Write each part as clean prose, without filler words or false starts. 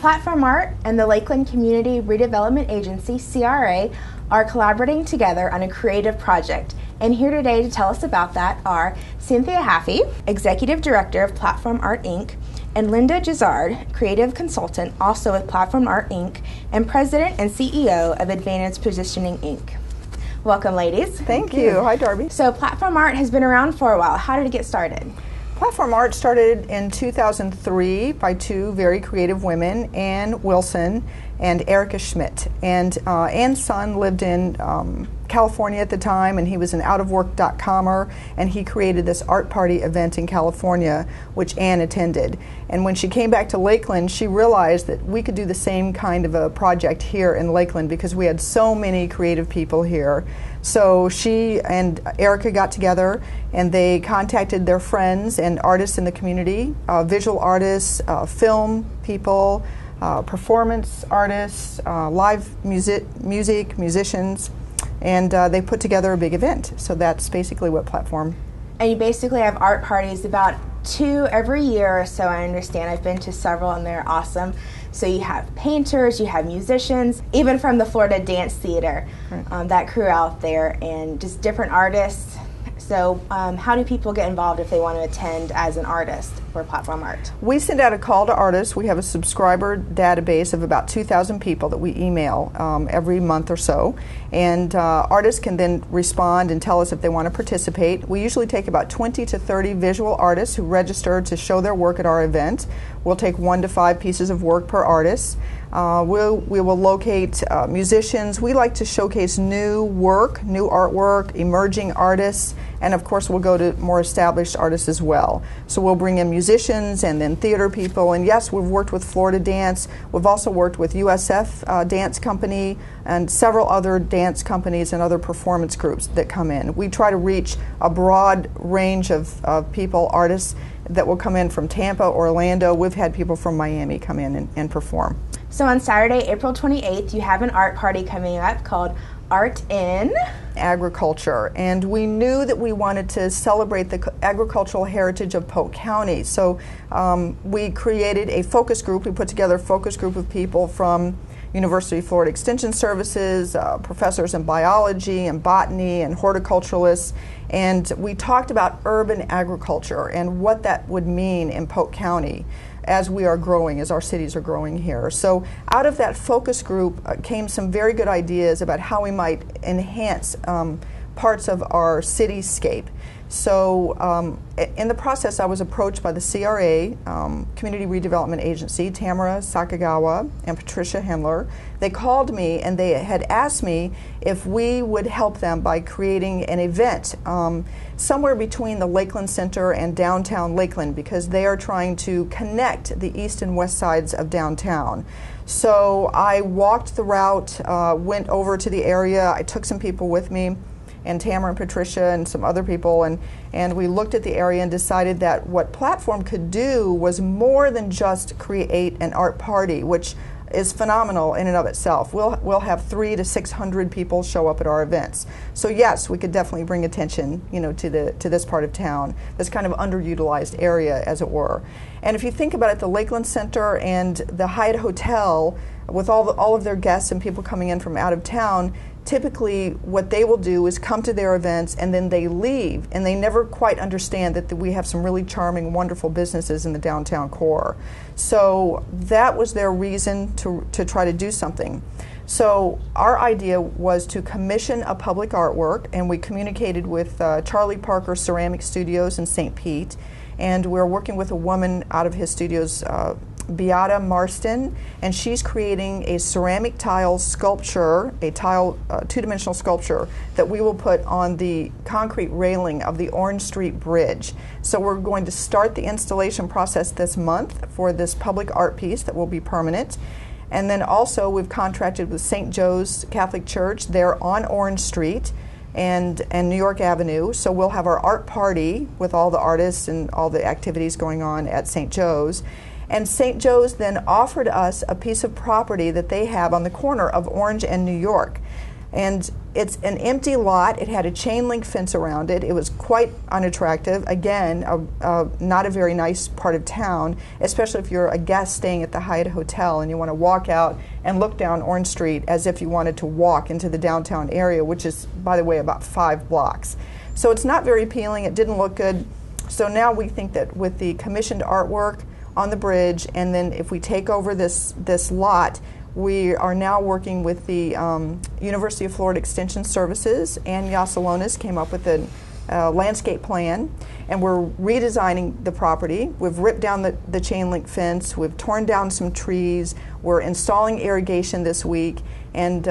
Platform Art and the Lakeland Community Redevelopment Agency, CRA, are collaborating together on a creative project. And here today to tell us about that are Cynthia Haffey, Executive Director of Platform Art, Inc., and Linda Gizzard, Creative Consultant, also with Platform Art, Inc., and President and CEO of Advantage Positioning, Inc. Welcome, ladies. Thank you. Hi, Darby. So Platform Art has been around for a while. How did it get started? Platform Art started in 2003 by two very creative women, Ann Wilson and Erica Schmidt. And Ann's son lived in California at the time, and he was an out-of-work.comer, and he created this art party event in California, which Ann attended. And when she came back to Lakeland, she realized that we could do the same kind of a project here in Lakeland because we had so many creative people here. So she and Erica got together and they contacted their friends and artists in the community, visual artists, film people, performance artists, live musicians, and they put together a big event. So that's basically what Platform. And you basically have art parties about 2 every year or so, I understand. I've been to several and they're awesome. So you have painters, you have musicians, even from the Florida Dance Theater, right. That crew out there, and just different artists. So how do people get involved if they want to attend as an artist for Platform Art? We send out a call to artists. We have a subscriber database of about 2,000 people that we email every month or so. And artists can then respond and tell us if they want to participate. We usually take about 20 to 30 visual artists who register to show their work at our event. We'll take 1 to 5 pieces of work per artist. We will locate musicians. We like to showcase new work, new artwork, emerging artists, and of course we'll go to more established artists as well. So we'll bring in musicians and then theater people, and yes, we've worked with Florida Dance. We've also worked with USF Dance Company and several other dance companies and other performance groups that come in. We try to reach a broad range of people, artists that will come in from Tampa, Orlando. We've had people from Miami come in and perform. So on Saturday, April 28th, you have an art party coming up called Art in AgriCultue, and we knew that we wanted to celebrate the agricultural heritage of Polk County. So we created a focus group. We put together a focus group of people from University of Florida Extension Services, professors in biology and botany and horticulturalists, and we talked about urban agriculture and what that would mean in Polk County as we are growing, as our cities are growing here. So out of that focus group came some very good ideas about how we might enhance parts of our cityscape. So in the process, I was approached by the CRA, Community Redevelopment Agency, Tamara Sakagawa and Patricia Hendler. They called me and they had asked me if we would help them by creating an event somewhere between the Lakeland Center and downtown Lakeland, because they are trying to connect the east and west sides of downtown. So I walked the route, went over to the area, I took some people with me, and Tamara and Patricia and some other people, and we looked at the area and decided that what Platform could do was more than just create an art party, which is phenomenal in and of itself. We'll have 300 to 600 people show up at our events. So yes, we could definitely bring attention, to this part of town, this kind of underutilized area, as it were. And if you think about it, the Lakeland Center and the Hyatt Hotel, with all of their guests and people coming in from out of town, typically what they will do is come to their events and then they leave, and they never quite understand that we have some really charming, wonderful businesses in the downtown core. So that was their reason to try to do something. So our idea was to commission a public artwork, and we communicated with Charlie Parker Ceramic Studios in St. Pete, and we're working with a woman out of his studios, Beata Marston, and she's creating a ceramic tile sculpture, a two-dimensional sculpture that we will put on the concrete railing of the Orange Street Bridge. So we're going to start the installation process this month for this public art piece that will be permanent. And then also we've contracted with St. Joe's Catholic Church. They're on Orange Street and New York Avenue. So we'll have our art party with all the artists and all the activities going on at St. Joe's. And St. Joe's then offered us a piece of property that they have on the corner of Orange and New York. And it's an empty lot. It had a chain link fence around it. It was quite unattractive. Again, not a very nice part of town, especially if you're a guest staying at the Hyatt Hotel and you want to walk out and look down Orange Street as if you wanted to walk into the downtown area, which is, by the way, about 5 blocks. So it's not very appealing. It didn't look good. So now we think that with the commissioned artwork on the bridge, and then if we take over this lot, we are now working with the University of Florida Extension Services, and Yasalonis came up with a landscape plan, and we're redesigning the property. We've ripped down the chain link fence, we've torn down some trees, we're installing irrigation this week, and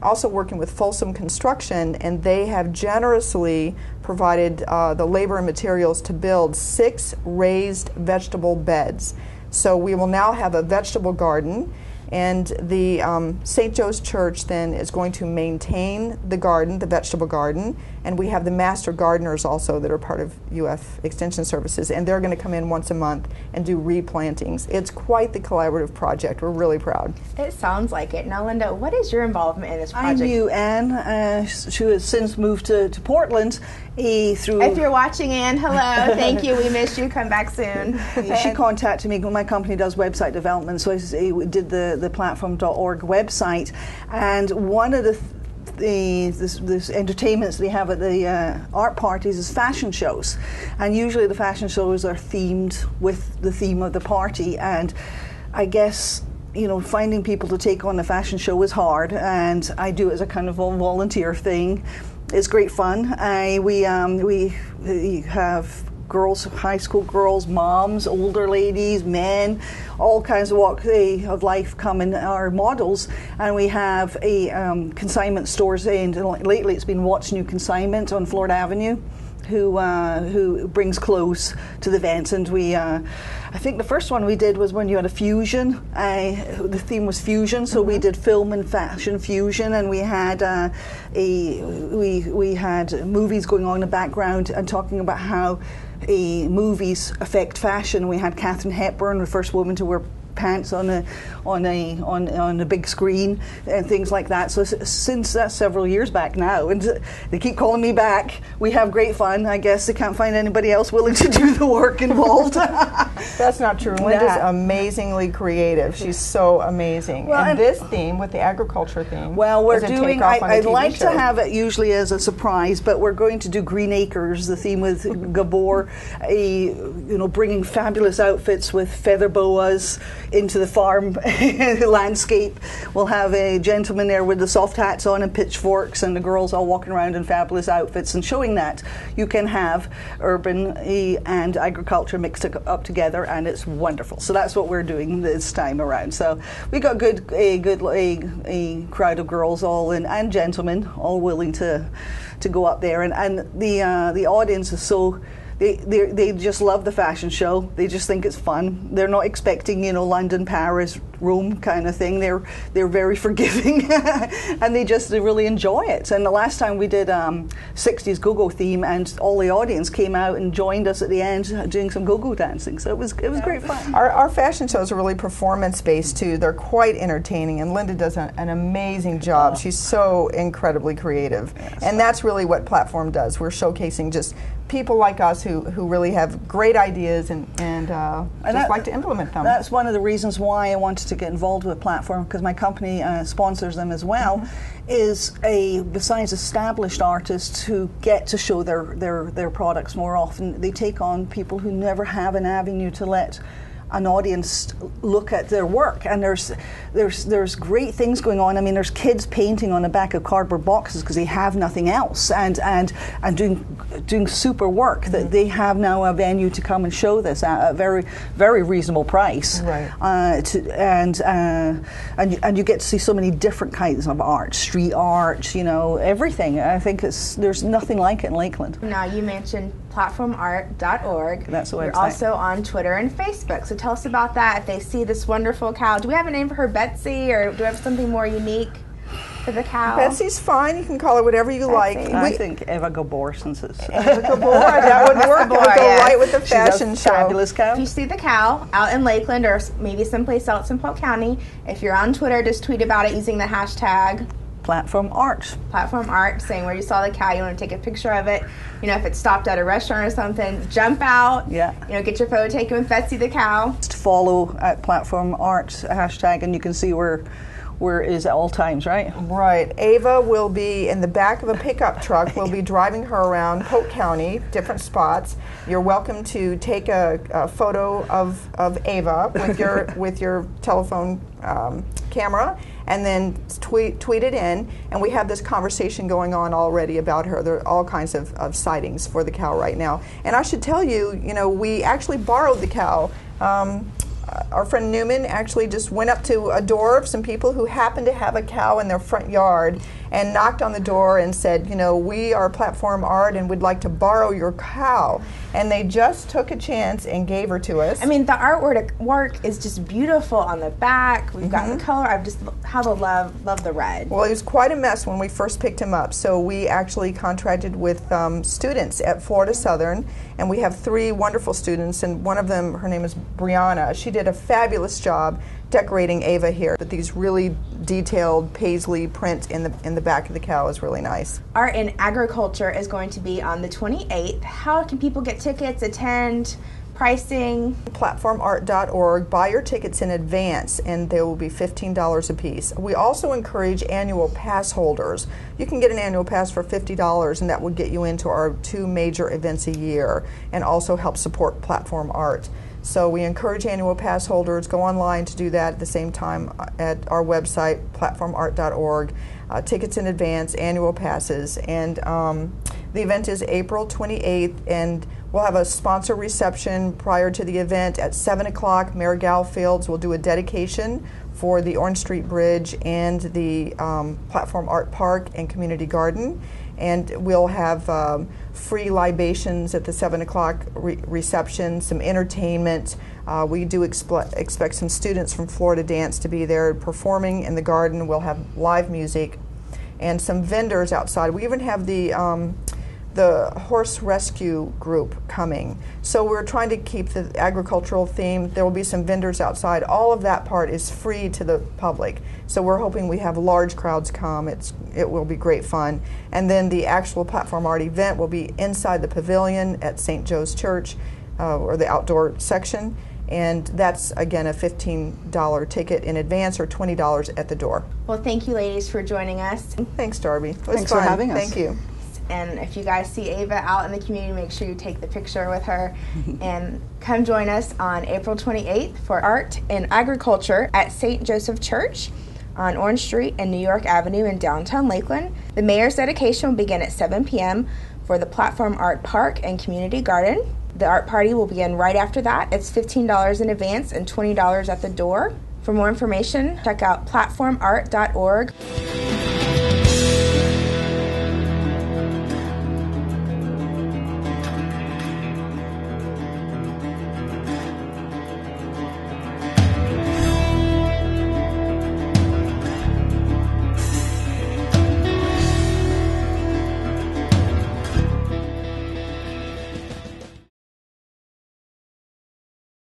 also working with Folsom Construction, and they have generously provided the labor and materials to build 6 raised vegetable beds. So we will now have a vegetable garden. And the St. Joe's Church then is going to maintain the garden, the vegetable garden, and we have the master gardeners also that are part of UF Extension Services, and they're going to come in once a month and do replantings. It's quite the collaborative project. We're really proud. It sounds like it. Now, Linda, what is your involvement in this project? I knew Anne. She has since moved to Portland. Through If you're watching, Anne, hello. Thank you. We missed you. Come back soon. She contacted me. My company does website development, so I did the platform.org website, and one of the entertainments they have at the art parties is fashion shows, and usually the fashion shows are themed with the theme of the party, and I guess finding people to take on the fashion show is hard, and I do it as a kind of a volunteer thing. It's great fun. We have girls, high school girls, moms, older ladies, men, all kinds of walk of life come in our models, and we have a consignment stores, and lately it's been What's New Consignment on Florida Avenue, who brings clothes to the events, and we I think the first one we did was when you had a fusion. The theme was fusion, so we did film and fashion fusion, and we had we had movies going on in the background and talking about how movies affect fashion. We had Katharine Hepburn, the first woman to wear pants on a big screen and things like that. So since that's several years back now, and they keep calling me back. We have great fun. I guess they can't find anybody else willing to do the work involved. That's not true. Linda's amazingly creative. She's so amazing. Well, and this theme with the agriculture theme. Well, we're doing. I'd like show. to have it usually as a surprise, but we're going to do Green Acres, the theme with Gabor, bringing fabulous outfits with feather boas into the farm landscape. We'll have a gentleman there with the soft hats on and pitchforks, and the girls all walking around in fabulous outfits, and showing that you can have urban and agriculture mixed up together, and it's wonderful. So that's what we're doing this time around. So we got a crowd of girls all in, and gentlemen all willing to go up there, and the audience is so. They just love the fashion show. They just think it's fun. They're not expecting, London, Paris, Rome kind of thing. They're very forgiving, and they really enjoy it. And the last time we did 60s go-go theme, and all the audience came out and joined us at the end doing some go-go dancing. So it was great fun. Our fashion shows are really performance-based too. They're quite entertaining, and Linda does an amazing job. She's so incredibly creative, and that's really what Platform does. We're showcasing just people like us who really have great ideas and just like to implement them. That's one of the reasons why I wanted to get involved with Platform, because my company sponsors them as well, is besides established artists who get to show their products more often, they take on people who never have an avenue to let an audience look at their work, and there's great things going on. I mean, there's kids painting on the back of cardboard boxes because they have nothing else, and doing super work that they have now a venue to come and show this at a very, very reasonable price. Right. And you get to see so many different kinds of art, street art, everything. I think there's nothing like it in Lakeland. Now, you mentioned platformart.org. That's the website. You're also on Twitter and Facebook. So tell us about that. If they see this wonderful cow, do we have a name for her, Betsy, or do we have something more unique for the cow? Betsy's fine. You can call her whatever you like. I think Eva Gabor, since it's Eva Gabor. That would work. It would go right with the fashion show. Fabulous cow. If you see the cow out in Lakeland or maybe someplace else in Polk County, if you're on Twitter, just tweet about it using the hashtag Platform Art. Platform art, saying where you saw the cow, you want to take a picture of it. You know, if it stopped at a restaurant or something, jump out. Yeah. You know, get your photo taken with Betsy the cow. Just follow at Platform Art hashtag, and you can see where is at all times, right? Right. Ava will be in the back of a pickup truck. We'll be driving her around Polk County, different spots. You're welcome to take a photo of Ava with your telephone camera, and then tweet it in. And we have this conversation going on already about her. There are all kinds of sightings for the cow right now. And I should tell you, we actually borrowed the cow. Our friend Newman actually just went up to a door of some people who happened to have a cow in their front yard and knocked on the door and said, we are Platform Art and would like to borrow your cow. And they just took a chance and gave her to us. I mean, the artwork is just beautiful on the back. We've got the color. I've just love the red. Well, it was quite a mess when we first picked him up. So we actually contracted with students at Florida Southern, and we have 3 wonderful students, and one of them, her name is Brianna. She did a fabulous job decorating Ava here, but these really detailed paisley print in the back of the cow is really nice. Art in Agriculture is going to be on the 28th. How can people get tickets, attend, pricing? Platformart.org. Buy your tickets in advance, and they will be $15 a piece. We also encourage annual pass holders. You can get an annual pass for $50, and that would get you into our 2 major events a year and also help support Platform Art. So we encourage annual pass holders. Go online to do that at the same time at our website, platformart.org. Tickets in advance, annual passes. And the event is April 28th, and we'll have a sponsor reception prior to the event at 7 o'clock. Mayor Galfields will do a dedication for the Orange Street Bridge and the Platform Art Park and Community Garden. And we'll have free libations at the 7 o'clock reception, some entertainment. We do expect some students from Florida Dance to be there performing in the garden. We'll have live music and some vendors outside. We even have the horse rescue group coming. So we're trying to keep the agricultural theme. There will be some vendors outside. All of that part is free to the public. So we're hoping we have large crowds come. It will be great fun. And then the actual Platform Art event will be inside the pavilion at St. Joe's Church, or the outdoor section. And that's, again, a $15 ticket in advance or $20 at the door. Well, thank you, ladies, for joining us. Thanks, Darby. It was Thanks fun. for having us. Thank you. And if you guys see Ava out in the community, make sure you take the picture with her. And come join us on April 28th for Art in Agriculture at St. Joseph Church on Orange Street and New York Avenue in downtown Lakeland. The mayor's dedication will begin at 7 p.m. for the Platform Art Park and Community Garden. The art party will begin right after that. It's $15 in advance and $20 at the door. For more information, check out platformart.org.